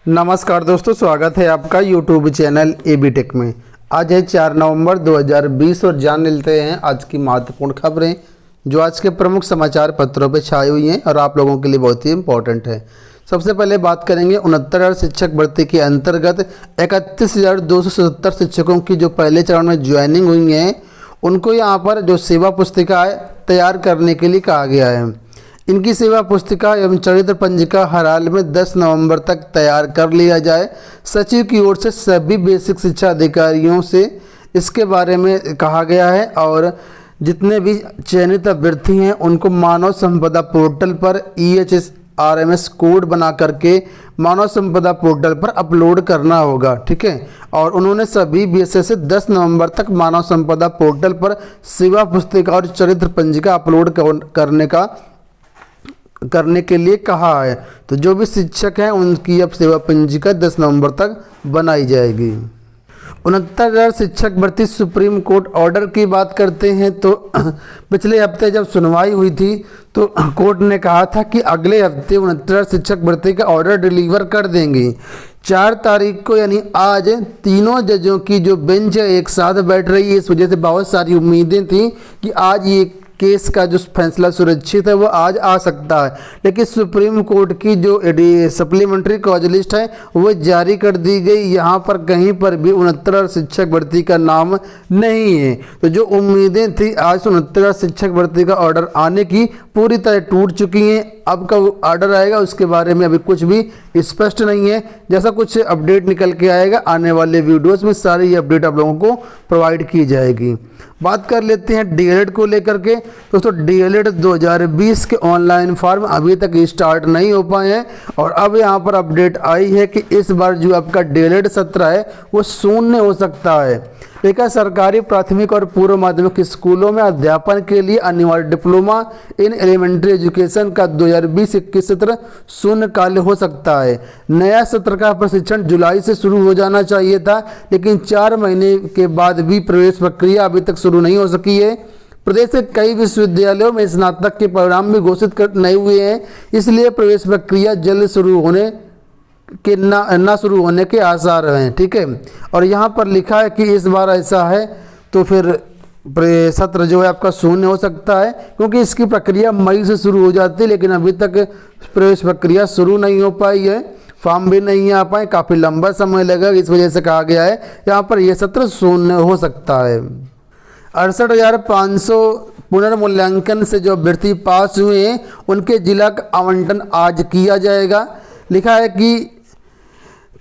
नमस्कार दोस्तों, स्वागत है आपका यूट्यूब चैनल एबी टेक में। आज है 4 नवंबर 2020 और जान लेते हैं आज की महत्वपूर्ण खबरें जो आज के प्रमुख समाचार पत्रों पर छाई हुई हैं और आप लोगों के लिए बहुत ही इम्पोर्टेंट है। सबसे पहले बात करेंगे 69,000 शिक्षक भर्ती के अंतर्गत 31,277 शिक्षकों की जो पहले चरण में ज्वाइनिंग हुई है उनको यहाँ पर जो सेवा पुस्तिका तैयार करने के लिए कहा गया है। इनकी सेवा पुस्तिका एवं चरित्र पंजिका हर हाल में 10 नवंबर तक तैयार कर लिया जाए। सचिव की ओर से सभी बेसिक शिक्षा अधिकारियों से इसके बारे में कहा गया है और जितने भी चयनित अभ्यर्थी हैं उनको मानव संपदा पोर्टल पर EHSRMS कोड बना करके मानव संपदा पोर्टल पर अपलोड करना होगा। ठीक है, और उन्होंने सभी BSS से 10 नवंबर तक मानव संपदा पोर्टल पर सेवा पुस्तिका और चरित्र पंजिका अपलोड करने के लिए कहा है। तो जो भी शिक्षक हैं उनकी अब सेवा पंजिका 10 नवंबर तक बनाई जाएगी। 69,000 शिक्षक भर्ती सुप्रीम कोर्ट ऑर्डर की बात करते हैं तो पिछले हफ्ते जब सुनवाई हुई थी तो कोर्ट ने कहा था कि अगले हफ्ते 69,000 शिक्षक भर्ती का ऑर्डर डिलीवर कर देंगे। 4 तारीख को यानी आज तीनों जजों की जो बेंच है एक साथ बैठ रही है। इस वजह से बहुत सारी उम्मीदें थी कि आज ये केस का जो फैसला सुरक्षित है वो आज आ सकता है, लेकिन सुप्रीम कोर्ट की जो सप्लीमेंट्री कॉज लिस्ट है वो जारी कर दी गई। यहाँ पर कहीं पर भी 69,000 शिक्षक भर्ती का नाम नहीं है। तो जो उम्मीदें थी आज 69,000 शिक्षक भर्ती का ऑर्डर आने की पूरी तरह टूट चुकी हैं। अब का ऑर्डर आएगा उसके बारे में अभी कुछ भी स्पष्ट नहीं है। जैसा कुछ अपडेट निकल के आएगा आने वाले वीडियोस में सारी अपडेट आप लोगों को प्रोवाइड की जाएगी। बात कर लेते हैं DLED को लेकर के। दोस्तों DLED 2020 के ऑनलाइन फॉर्म अभी तक स्टार्ट नहीं हो पाए हैं और अब यहाँ पर अपडेट आई है कि इस बार जो आपका DLED सत्र है वो शून्य हो सकता है। लेकिन सरकारी प्राथमिक और पूर्व माध्यमिक स्कूलों में अध्यापन के लिए अनिवार्य डिप्लोमा इन एलिमेंट्री एजुकेशन का 2020-21 सत्र शून्यकाल हो सकता है। नया सत्र का प्रशिक्षण जुलाई से शुरू हो जाना चाहिए था, लेकिन 4 महीने के बाद भी प्रवेश प्रक्रिया अभी तक शुरू नहीं हो सकी है। प्रदेश के कई विश्वविद्यालयों में स्नातक के परिणाम भी घोषित नहीं हुए हैं, इसलिए प्रवेश प्रक्रिया जल्द शुरू होने के ना शुरू होने के आसार हैं। ठीक है, और यहाँ पर लिखा है कि इस बार ऐसा है तो फिर सत्र जो है आपका शून्य हो सकता है, क्योंकि इसकी प्रक्रिया मई से शुरू हो जाती है, लेकिन अभी तक प्रवेश प्रक्रिया शुरू नहीं हो पाई है, फॉर्म भी नहीं आ पाए, काफ़ी लंबा समय लगेगा। इस वजह से कहा गया है यहाँ पर यह सत्र शून्य हो सकता है। 68,500 पुनर्मूल्यांकन से जो अभ्यर्थी पास हुए हैं उनके जिला का आवंटन आज किया जाएगा। लिखा है कि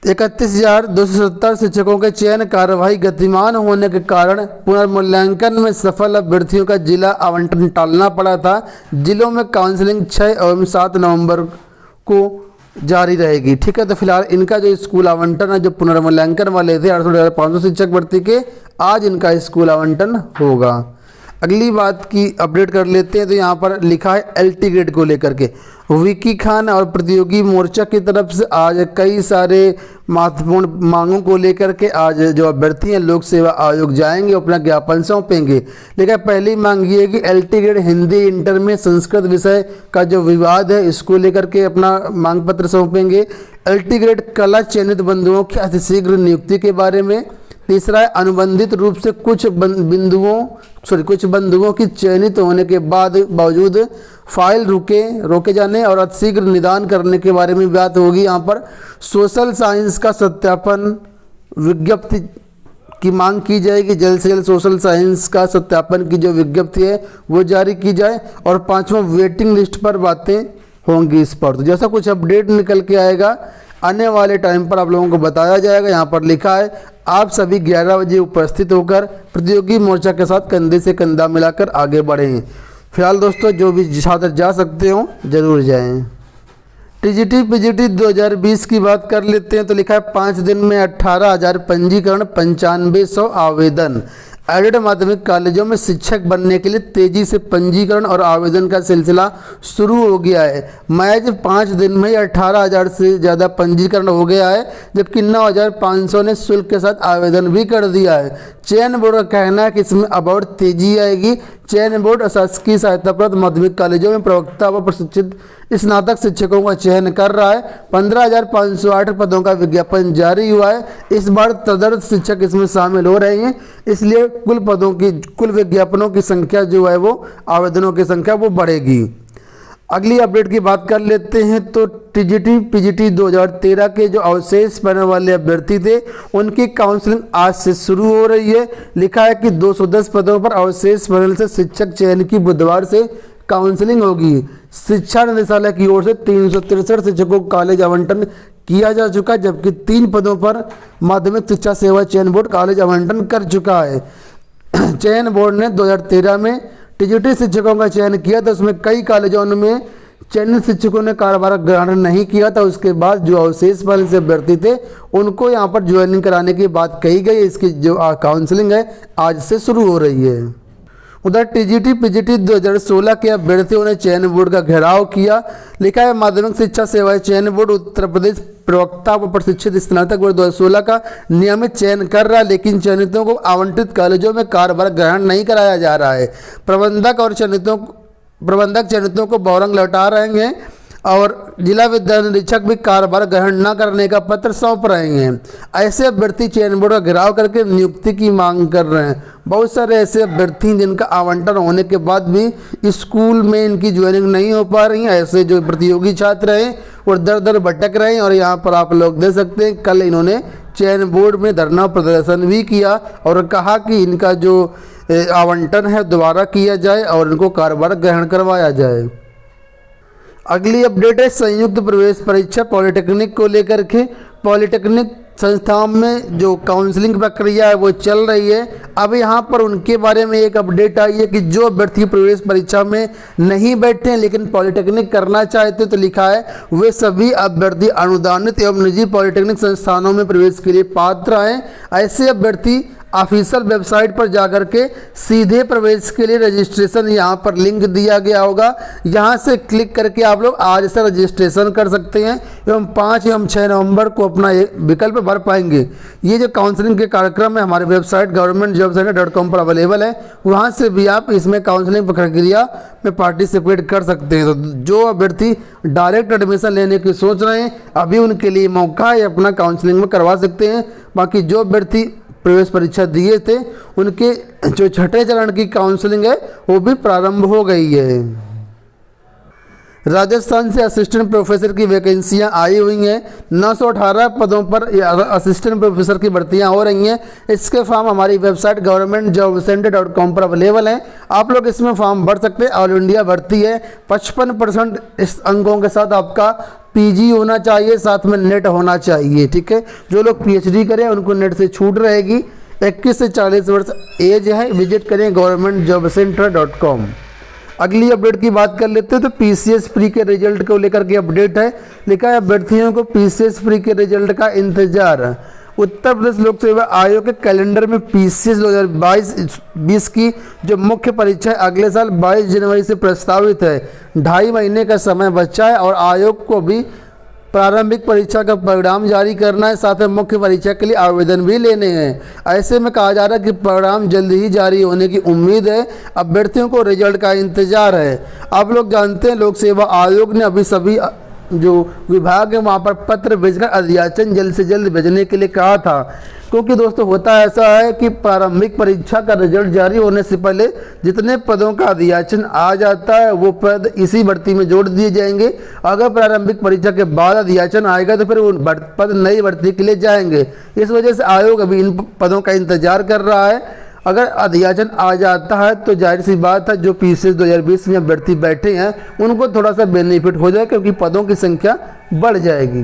31,270 शिक्षकों के चयन कार्यवाही गतिमान होने के कारण पुनर्मूल्यांकन में सफल अभ्यर्थियों का जिला आवंटन टालना पड़ा था। जिलों में काउंसलिंग 6 एवं 7 नवंबर को जारी रहेगी। ठीक है, तो फिलहाल इनका जो स्कूल आवंटन है जो पुनर्मूल्यांकन वाले थे 68,500 शिक्षक भर्ती के, आज इनका स्कूल आवंटन होगा। अगली बात की अपडेट कर लेते हैं तो यहाँ पर लिखा है LT ग्रेड को लेकर के विकी खान और प्रतियोगी मोर्चा की तरफ से आज कई सारे महत्वपूर्ण मांगों को लेकर के आज जो अभ्यर्थी हैं लोक सेवा आयोग जाएंगे, अपना ज्ञापन सौंपेंगे। लेकिन पहली मांग ये है कि LT ग्रेड हिंदी इंटर में संस्कृत विषय का जो विवाद है इसको लेकर के अपना मांग पत्र सौंपेंगे। LT ग्रेड कला चयनित बंधुओं की अतिशीघ्र नियुक्ति के बारे में। तीसरा है अनुबंधित रूप से कुछ बंधुओं की चयनित होने के बावजूद फाइल रोके जाने और अतिशीघ्र निदान करने के बारे में बात होगी। यहाँ पर सोशल साइंस का सत्यापन विज्ञप्ति की मांग की जाएगी। जल्द से जल्द सोशल साइंस का सत्यापन की जो विज्ञप्ति है वो जारी की जाए। और 5वां वेटिंग लिस्ट पर बातें होंगी इस पर। तो जैसा कुछ अपडेट निकल के आएगा आने वाले टाइम पर आप लोगों को बताया जाएगा। यहाँ पर लिखा है आप सभी 11 बजे उपस्थित होकर प्रतियोगी मोर्चा के साथ कंधे से कंधा मिलाकर आगे बढ़ें। फिलहाल दोस्तों जो भी छात्र जा सकते हो जरूर जाएं। TGT PGT 2020 की बात कर लेते हैं तो लिखा है 5 दिन में 18,000 पंजीकरण, 9500 आवेदन। एडेड माध्यमिक कॉलेजों में शिक्षक बनने के लिए तेजी से पंजीकरण और आवेदन का सिलसिला शुरू हो गया है। महज 5 दिन में 18,000 से ज़्यादा पंजीकरण हो गया है, जबकि 9,500 ने शुल्क के साथ आवेदन भी कर दिया है। चयन बोर्ड का कहना है कि इसमें अब और तेजी आएगी। चयन बोर्ड शासकीय सहायता प्राप्त माध्यमिक कॉलेजों में प्रवक्ता व प्रशिक्षित स्नातक शिक्षकों का चयन कर रहा है। 15,508 पदों का विज्ञापन जारी हुआ है। इस बार तदर्थ शिक्षक इसमें शामिल हो रहे हैं, इसलिए कुल विज्ञापनों की संख्या जो है वो आवेदनों की संख्या वो बढ़ेगी। अगली अपडेट की बात कर लेते हैं तो टीजीटी पीजीटी 2013 के जो अवशेष पढ़ने वाले अभ्यर्थी थे उनकी काउंसलिंग आज से शुरू हो रही है। लिखा है कि 210 पदों पर अवशेष पैनल से शिक्षक चयन की बुधवार से काउंसलिंग होगी। शिक्षा निदेशालय की ओर से 363 शिक्षकों को कॉलेज आवंटन किया जा चुका है, जबकि 3 पदों पर माध्यमिक शिक्षा सेवा चयन बोर्ड कॉलेज आवंटन कर चुका है। चयन बोर्ड ने 2013 में टीजीटी शिक्षकों का चयन किया था, उसमें कई कॉलेजों में चयनित शिक्षकों ने कार्यभार ग्रहण नहीं किया था। उसके बाद जो अवशेष वाले से अभ्यर्थी थे उनको यहाँ पर ज्वाइनिंग कराने की बात कही गई। इसकी जो काउंसलिंग है आज से शुरू हो रही है। उधर टीजीटी पीजीटी 2016 के अभ्यर्थियों ने चयन बोर्ड का घेराव किया। लिखा है माध्यमिक शिक्षा सेवाएं चयन बोर्ड उत्तर प्रदेश प्रवक्ता व प्रशिक्षित स्नातक वर्ग 2016 का नियमित चयन कर रहा है, लेकिन चयनितों को आवंटित कॉलेजों में कार्यभार ग्रहण नहीं कराया जा रहा है। प्रबंधक चयनितों को बौरंग लौटा रहे हैं और जिला विद्या निरीक्षक भी कार्यभार ग्रहण न करने का पत्र सौंप रहे हैं। ऐसे अभ्यर्थी चयन बोर्ड का घेराव करके नियुक्ति की मांग कर रहे हैं। बहुत सारे ऐसे अभ्यर्थी जिनका आवंटन होने के बाद भी स्कूल में इनकी ज्वाइनिंग नहीं हो पा रही है। ऐसे जो प्रतियोगी छात्र हैं और दर दर भटक रहे हैं और यहाँ पर आप लोग देख सकते हैं कल इन्होंने चयन बोर्ड में धरना प्रदर्शन भी किया और कहा कि इनका जो आवंटन है दोबारा किया जाए और इनको कार्यभार ग्रहण करवाया जाए। अगली अपडेट है संयुक्त प्रवेश परीक्षा पॉलिटेक्निक को लेकर के। पॉलिटेक्निक संस्थाओं में जो काउंसलिंग प्रक्रिया है वो चल रही है। अब यहाँ पर उनके बारे में एक अपडेट आई है कि जो अभ्यर्थी प्रवेश परीक्षा में नहीं बैठे हैं लेकिन पॉलिटेक्निक करना चाहते तो लिखा है वे सभी अभ्यर्थी अनुदानित एवं निजी पॉलिटेक्निक संस्थानों में प्रवेश के लिए पात्र हैं। ऐसे अभ्यर्थी ऑफिशियल वेबसाइट पर जाकर के सीधे प्रवेश के लिए रजिस्ट्रेशन यहाँ पर लिंक दिया गया होगा, यहाँ से क्लिक करके आप लोग आज से रजिस्ट्रेशन कर सकते हैं एवं 5 एवं 6 नवंबर को अपना विकल्प भर पाएंगे। ये जो काउंसलिंग के कार्यक्रम है हमारे वेबसाइट governmentjobcenter.com पर अवेलेबल है, वहाँ से भी आप इसमें काउंसलिंग प्रक्रिया में पार्टिसिपेट कर सकते हैं। तो जो अभ्यर्थी डायरेक्ट एडमिशन लेने की सोच रहे हैं अभी उनके लिए मौका है, अपना काउंसलिंग में करवा सकते हैं। बाकी जो अभ्यर्थी प्रवेश परीक्षा दिए थे उनके जो छठे चरण की काउंसलिंग है वो भी प्रारंभ हो गई है। राजस्थान से असिस्टेंट प्रोफेसर की वैकेंसियां आई हुई हैं। 918 पदों पर असिस्टेंट प्रोफेसर की भर्तियां हो रही हैं। इसके फॉर्म हमारी वेबसाइट governmentjobcenter.com पर अवेलेबल हैं। आप लोग इसमें फॉर्म भर सकते हैं। ऑल इंडिया भर्ती है। 55% इस अंकों के साथ आपका पीजी होना चाहिए, साथ में नेट होना चाहिए। ठीक है, जो लोग पीएचडी करें उनको नेट से छूट रहेगी। 21 से 40 वर्ष एज है। विजिट करें governmentjobcenter.com। अगली अपडेट की बात कर लेते हैं तो पीसीएस प्री के रिजल्ट को लेकर के अपडेट है। लिखा है अभ्यर्थियों को पीसीएस प्री के रिजल्ट का इंतजार। उत्तर प्रदेश लोक सेवा आयोग के कैलेंडर में पीसीएस 2022 की जो मुख्य परीक्षा है अगले साल 22 जनवरी से प्रस्तावित है। 2.5 महीने का समय बचा है और आयोग को भी प्रारंभिक परीक्षा का परिणाम जारी करना है, साथ में मुख्य परीक्षा के लिए आवेदन भी लेने हैं। ऐसे में कहा जा रहा है कि परिणाम जल्द ही जारी होने की उम्मीद है। अभ्यर्थियों को रिजल्ट का इंतजार है। आप लोग जानते हैं लोक सेवा आयोग ने अभी सभी जो विभाग है वहाँ पर पत्र भेजकर अध्याचन जल्द से जल्द भेजने के लिए कहा था, क्योंकि दोस्तों होता ऐसा है कि प्रारंभिक परीक्षा का रिजल्ट जारी होने से पहले जितने पदों का अध्याचन आ जाता है वो पद इसी भर्ती में जोड़ दिए जाएंगे। अगर प्रारंभिक परीक्षा के बाद अध्याचन आएगा तो फिर वो पद नई भर्ती के लिए जाएंगे। इस वजह से आयोग अभी इन पदों का इंतजार कर रहा है। अगर अध्याचन आ जाता है तो जाहिर सी बात है जो पीसीएस 2020 में अभ्यर्थी बैठे हैं उनको थोड़ा सा बेनिफिट हो जाए, क्योंकि पदों की संख्या बढ़ जाएगी।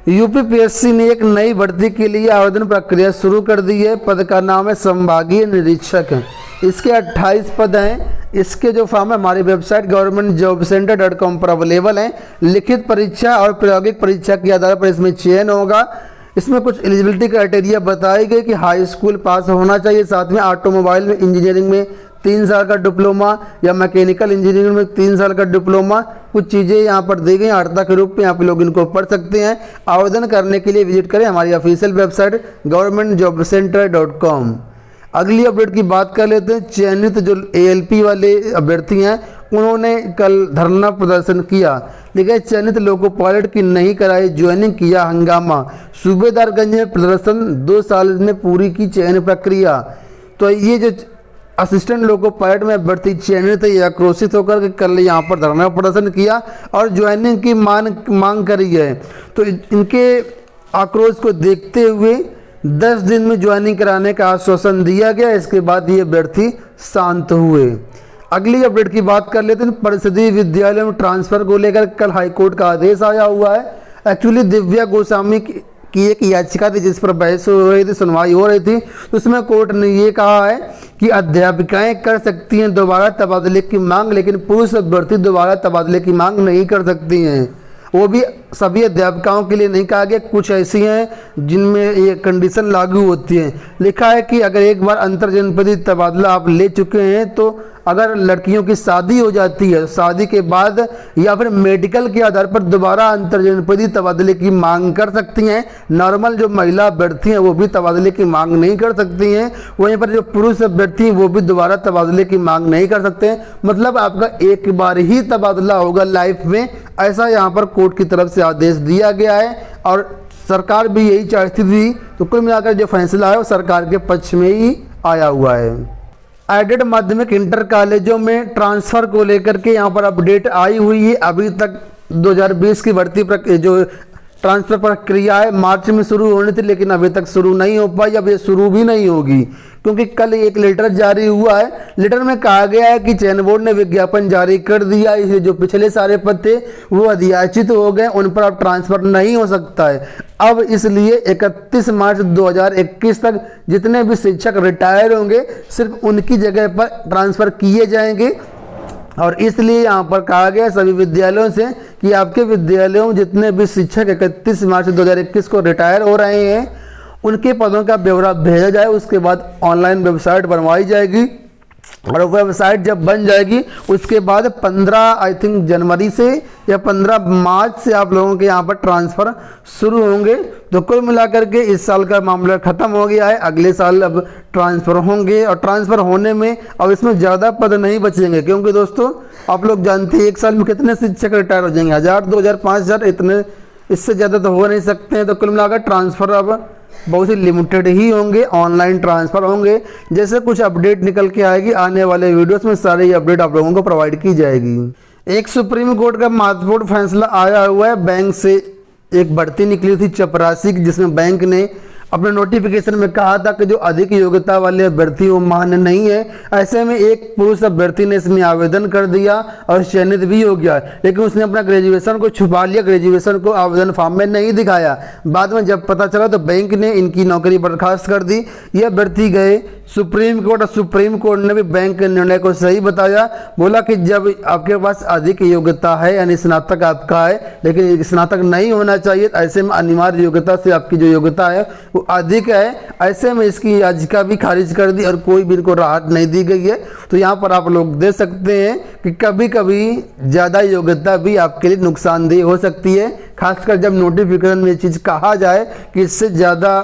यूपीपीएससी ने एक नई भर्ती के लिए आवेदन प्रक्रिया शुरू कर दी है। पद का नाम है संभागीय निरीक्षक। इसके 28 पद हैं। इसके जो फॉर्म है हमारी वेबसाइट governmentjobcenter.com पर अवेलेबल हैं। लिखित परीक्षा और प्रायोगिक परीक्षा के आधार पर इसमें चयन होगा। इसमें कुछ एलिजिबिलिटी क्राइटेरिया बताई गई कि हाई स्कूल पास होना चाहिए, साथ में ऑटोमोबाइल में इंजीनियरिंग में 3 साल का डिप्लोमा या मैकेनिकल इंजीनियरिंग में 3 साल का डिप्लोमा। कुछ चीज़ें यहाँ पर दी गई अर्हता के रूप में, यहाँ पे लोग इनको पढ़ सकते हैं। आवेदन करने के लिए विजिट करें हमारी ऑफिशियल वेबसाइट governmentjobcenter.com। अगली अपडेट की बात कर लेते हैं। चयनित जो ALP वाले अभ्यर्थी हैं उन्होंने कल धरना प्रदर्शन किया, लेकिन चयनित लोको पायलट की नहीं कराई ज्वाइनिंग, किया हंगामा। सूबेदारगंज में प्रदर्शन, 2 साल में पूरी की चयन प्रक्रिया। तो ये जो असिस्टेंट लोको पायलट में अभ्यर्थी चयनित है, आक्रोशित होकर के कल यहाँ पर धरना प्रदर्शन किया और ज्वाइनिंग की मांग करी है। तो इनके आक्रोश को देखते हुए 10 दिन में ज्वाइनिंग कराने का आश्वासन दिया गया। इसके बाद ये अभ्यर्थी शांत हुए। अगली अपडेट की बात कर लेते हैं। परिषदीय विद्यालय में ट्रांसफर को लेकर कल हाईकोर्ट का आदेश आया हुआ है। एक्चुअली दिव्या गोस्वामी की एक याचिका थी जिस पर बहस हो रही थी, सुनवाई हो रही थी, तो उसमें कोर्ट ने ये कहा है कि अध्यापिकाएं कर सकती हैं दोबारा तबादले की मांग, लेकिन पुरुष अभ्यर्थी दोबारा तबादले की मांग नहीं कर सकती हैं। वो भी सभी अध्यापिकाओं के लिए नहीं कहा गया, कुछ ऐसी हैं जिनमें ये कंडीशन लागू होती है। लिखा है कि अगर एक बार अंतर जनपदीय तबादला आप ले चुके हैं तो अगर लड़कियों की शादी हो जाती है, शादी के बाद या फिर मेडिकल के आधार पर दोबारा अंतर जनपदीय तबादले की मांग कर सकती हैं। नॉर्मल जो महिला अभ्यर्थी हैं वो भी तबादले की मांग नहीं कर सकती हैं। वहीं पर जो पुरुष अभ्यर्थी हैं वो भी दोबारा तबादले की मांग नहीं कर सकते हैं। मतलब आपका एक बार ही तबादला होगा लाइफ में, ऐसा यहाँ पर कोर्ट की तरफ से आदेश दिया गया है और सरकार भी यही चाहती थी। तो कुल मिलाकर जो फैसला है वो सरकार के पक्ष में ही आया हुआ है। एडेड माध्यमिक इंटर कॉलेजों में ट्रांसफ़र को लेकर के यहाँ पर अपडेट आई हुई है। अभी तक 2020 की भर्ती जो ट्रांसफ़र प्रक्रिया है मार्च में शुरू होनी थी, लेकिन अभी तक शुरू नहीं हो पाई। अब ये शुरू भी नहीं होगी क्योंकि कल एक लेटर जारी हुआ है। लेटर में कहा गया है कि चयन बोर्ड ने विज्ञापन जारी कर दिया, इसलिए जो पिछले सारे पद थे वो अधियाचित हो गए, उन पर अब ट्रांसफ़र नहीं हो सकता है। अब इसलिए 31 मार्च 2021 तक जितने भी शिक्षक रिटायर होंगे सिर्फ उनकी जगह पर ट्रांसफ़र किए जाएंगे। और इसलिए यहाँ पर कहा गया सभी विद्यालयों से कि आपके विद्यालयों में जितने भी शिक्षक 31 मार्च 2021 को रिटायर हो रहे हैं उनके पदों का ब्यौरा भेजा जाए। उसके बाद ऑनलाइन वेबसाइट बनवाई जाएगी और वेबसाइट जब बन जाएगी उसके बाद 15 जनवरी से या 15 मार्च से आप लोगों के यहाँ पर ट्रांसफ़र शुरू होंगे। तो कुल मिलाकर के इस साल का मामला ख़त्म हो गया है। अगले साल अब ट्रांसफ़र होंगे और ट्रांसफ़र होने में अब इसमें ज़्यादा पद नहीं बचेंगे, क्योंकि दोस्तों आप लोग जानते हैं एक साल में कितने शिक्षक रिटायर हो जाएंगे, 1000, 2000, 5000, इतने, इससे ज़्यादा तो हो नहीं सकते हैं। तो कुल मिलाकर ट्रांसफ़र अब बहुत ही लिमिटेड ही होंगे, ऑनलाइन ट्रांसफ़र होंगे। जैसे कुछ अपडेट निकल के आएगी आने वाले वीडियोस में सारी अपडेट आप लोगों को प्रोवाइड की जाएगी। एक सुप्रीम कोर्ट का महत्वपूर्ण फैसला आया हुआ है। बैंक से एक भर्ती निकली थी चपरासी की, जिसमें बैंक ने अपने नोटिफिकेशन में कहा था कि जो अधिक योग्यता वाले अभ्यर्थी वो मान्य नहीं है। ऐसे में एक पुरुष अभ्यर्थी ने इसमें आवेदन कर दिया और चयनित भी हो गया, लेकिन उसने अपना ग्रेजुएशन को छुपा लिया, ग्रेजुएशन को आवेदन फॉर्म में नहीं दिखाया। बाद में जब पता चला तो बैंक ने इनकी नौकरी बर्खास्त कर दी। ये अभ्यर्थी गए सुप्रीम कोर्ट और सुप्रीम कोर्ट ने भी बैंक के निर्णय को सही बताया। बोला कि जब आपके पास अधिक योग्यता है यानी स्नातक आपका है लेकिन स्नातक नहीं होना चाहिए, ऐसे में अनिवार्य योग्यता से आपकी जो योग्यता है वो अधिक है, ऐसे में इसकी याचिका भी खारिज कर दी और कोई भी इनको राहत नहीं दी गई है। तो यहाँ पर आप लोग देख सकते हैं कि कभी कभी ज़्यादा योग्यता भी आपके लिए नुकसानदेह हो सकती है, खासकर जब नोटिफिकेशन में ये चीज़ कहा जाए कि इससे ज़्यादा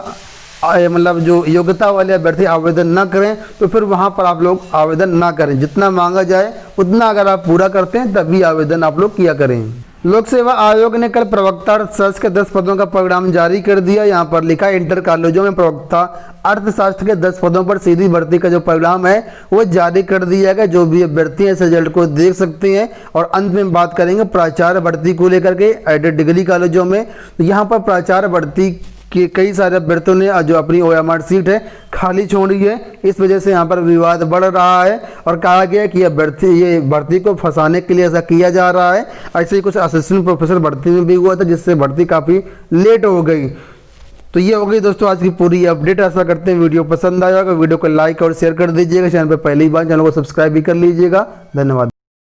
मतलब जो योग्यता वाले अभ्यर्थी आवेदन ना करें, तो फिर वहाँ पर आप लोग आवेदन ना करें। जितना मांगा जाए उतना अगर आप पूरा करते हैं तभी आवेदन आप लोग किया करें। लोक सेवा आयोग ने कल प्रवक्ता अर्थशास्त्र के 10 पदों का परिणाम जारी कर दिया। यहाँ पर लिखा है इंटर कॉलेजों में प्रवक्ता अर्थशास्त्र के 10 पदों पर सीधी भर्ती का जो परिणाम है वो जारी कर दिया गया। जो भी अभ्यर्थी हैं इस रिजल्ट को देख सकते हैं। और अंत में बात करेंगे प्राचार्य भर्ती को लेकर के एडेड डिग्री कॉलेजों में। यहाँ पर प्राचार्य भर्ती कि कई सारे अभ्यर्थियों ने जो अपनी OMR सीट है खाली छोड़ी है, इस वजह से यहाँ पर विवाद बढ़ रहा है और कहा गया कि ये भर्ती को फंसाने के लिए ऐसा किया जा रहा है। ऐसे ही कुछ असिस्टेंट प्रोफेसर भर्ती में भी हुआ था जिससे भर्ती काफ़ी लेट हो गई। तो ये हो गई दोस्तों आज की पूरी अपडेट। आशा करते हैं वीडियो पसंद आया होगा। वीडियो को लाइक और शेयर कर दीजिएगा। चैनल पर पहली बार चैनल को सब्सक्राइब भी कर लीजिएगा। धन्यवाद।